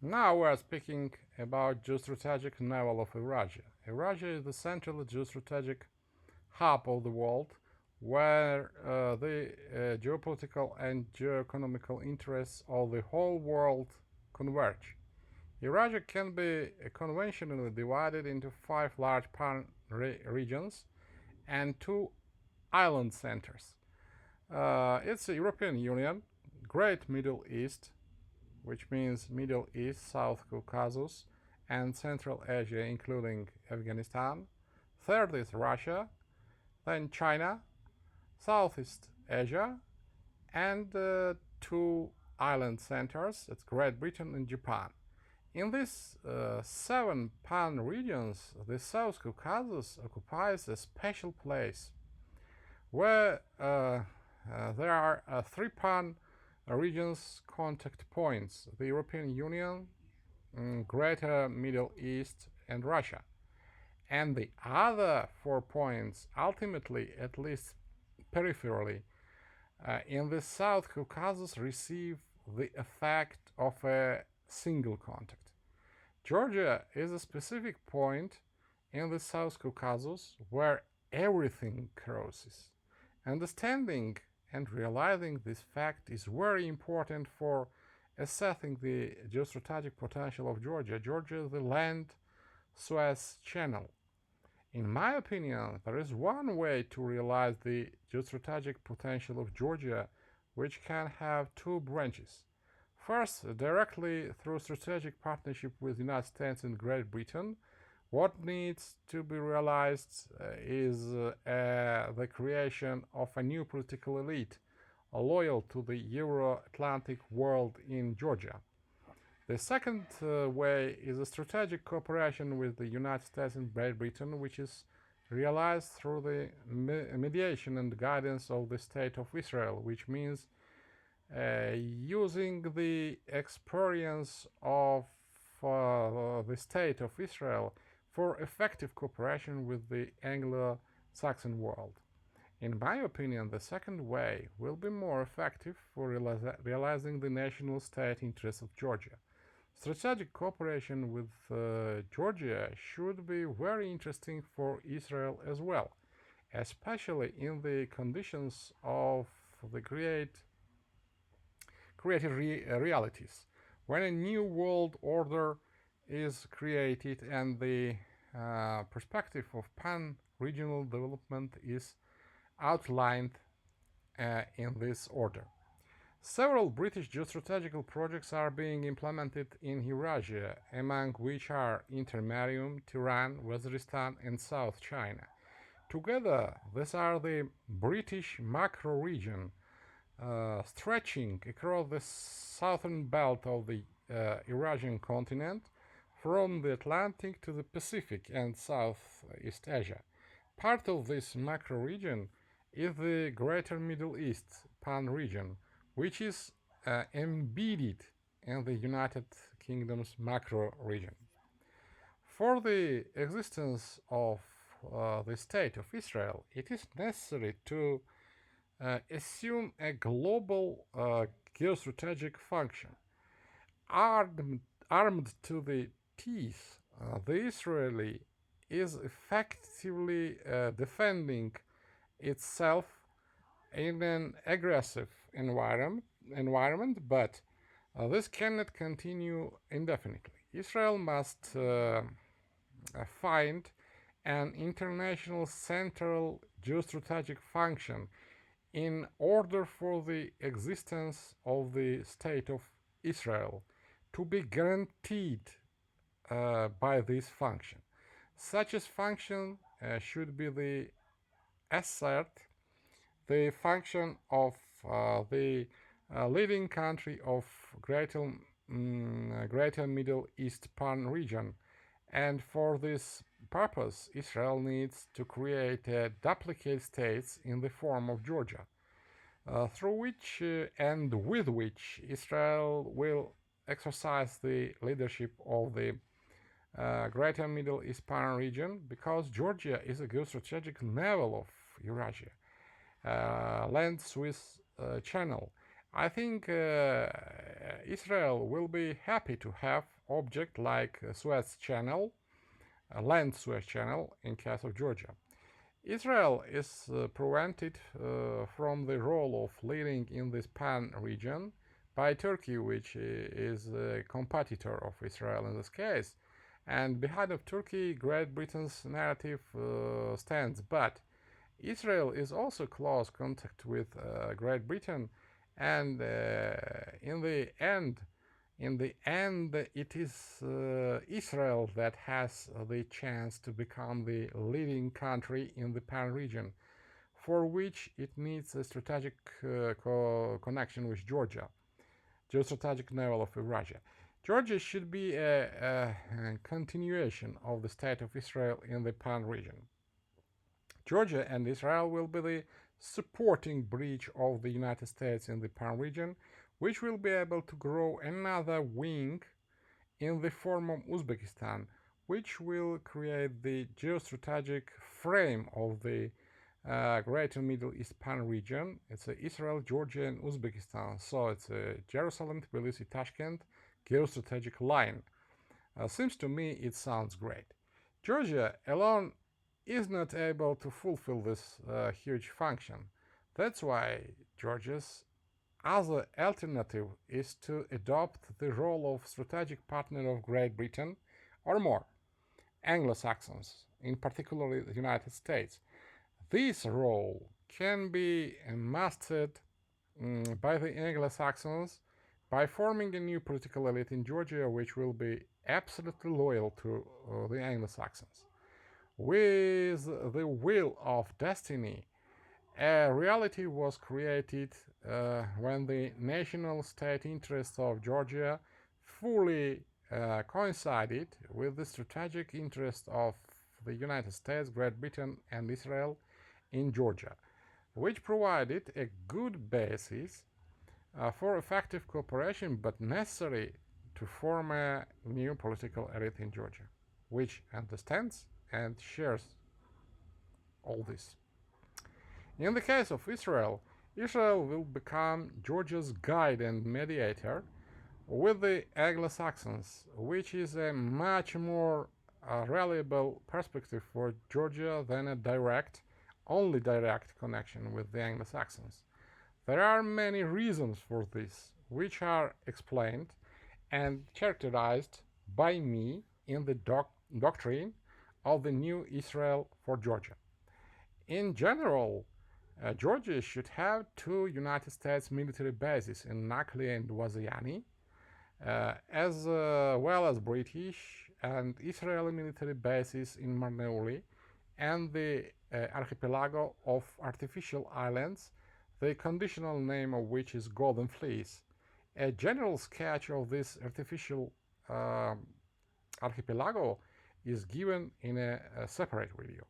Now we are speaking about geostrategic navel of Eurasia. Eurasia is the central geostrategic hub of the world where the geopolitical and geoeconomical interests of the whole world converge. Eurasia can be conventionally divided into five large regions and two island centers. It's the European Union, Great Middle East, which means Middle East, South Caucasus, and Central Asia, including Afghanistan. Third is Russia, then China, Southeast Asia, and two island centers, it's Great Britain and Japan. In these seven pan regions, the South Caucasus occupies a special place where there are three pan regions contact points: the European Union, Greater Middle East, and Russia. And the other 4 points, ultimately, at least peripherally, in the South Caucasus, receive the effect of a single contact. Georgia is a specific point in the South Caucasus where everything crosses. Understanding and realizing this fact is very important for assessing the geostrategic potential of Georgia. Georgia is the land Suez Channel. In my opinion, there is one way to realize the geostrategic potential of Georgia, which can have two branches. First, directly through strategic partnership with the United States and Great Britain. What needs to be realized is the creation of a new political elite loyal to the Euro-Atlantic world in Georgia. The second way is a strategic cooperation with the United States and Great Britain, which is realized through the mediation and guidance of the State of Israel, which means using the experience of the State of Israel for effective cooperation with the Anglo-Saxon world. In my opinion, the second way will be more effective for realizing the national state interests of Georgia. Strategic cooperation with Georgia should be very interesting for Israel as well, especially in the conditions of the created realities. When a new world order is created and the perspective of pan regional development is outlined in this order. Several British geostrategical projects are being implemented in Eurasia, among which are Intermarium, Tiran, Waziristan, and South China. Together, these are the British macro region, stretching across the southern belt of the Eurasian continent from the Atlantic to the Pacific and Southeast Asia. Part of this macro region is the Greater Middle East pan region, which is embedded in the United Kingdom's macro region. For the existence of the State of Israel, it is necessary to assume a global geostrategic function. Armed to the teeth, the Israeli is effectively defending itself in an aggressive environment, but this cannot continue indefinitely. Israel must find an international central geostrategic function in order for the existence of the State of Israel to be guaranteed by this function. Such a function should be the assert the function of the leading country of Greater Middle East pan region, and for this purpose, Israel needs to create duplicate states in the form of Georgia, through which and with which Israel will exercise the leadership of the Greater Middle East pan region, because Georgia is a geostrategic navel of Eurasia, land Suez Channel, I think Israel will be happy to have object like Suez Channel, land Suez Channel in case of Georgia. Israel is prevented from the role of leading in this pan region by Turkey, which is a competitor of Israel in this case. And behind of Turkey, Great Britain's narrative stands. But Israel is also close contact with Great Britain, and in the end, it is Israel that has the chance to become the leading country in the Pan region, for which it needs a strategic connection with Georgia, geostrategic navel of Eurasia. Georgia should be a continuation of the state of Israel in the Pan region. Georgia and Israel will be the supporting bridge of the United States in the Pan region, which will be able to grow another wing in the form of Uzbekistan, which will create the geostrategic frame of the Greater Middle East Pan region. It's Israel, Georgia, and Uzbekistan. So it's a Jerusalem, Tbilisi, Tashkent geostrategic line. Seems to me it sounds great. Georgia alone is not able to fulfill this huge function. That's why Georgia's other alternative is to adopt the role of strategic partner of Great Britain or more Anglo-Saxons, in particular the United States. This role can be mastered by the Anglo-Saxons by forming a new political elite in Georgia which will be absolutely loyal to the Anglo-Saxons. With the will of destiny, a reality was created when the national state interests of Georgia fully coincided with the strategic interest of the United States, Great Britain, and Israel in Georgia, which provided a good basis for effective cooperation but necessary to form a new political elite in Georgia, which understands and shares all this. In the case of Israel, Israel will become Georgia's guide and mediator with the Anglo-Saxons, which is a much more reliable perspective for Georgia than a only direct connection with the Anglo-Saxons. There are many reasons for this, which are explained and characterized by me in the doctrine of the new Israel for Georgia. In general, Georgia should have two United States military bases in Nakli and Waziani, as well as British and Israeli military bases in Marneuli and the archipelago of artificial islands, the conditional name of which is Golden Fleece. A general sketch of this artificial archipelago is given in a separate video.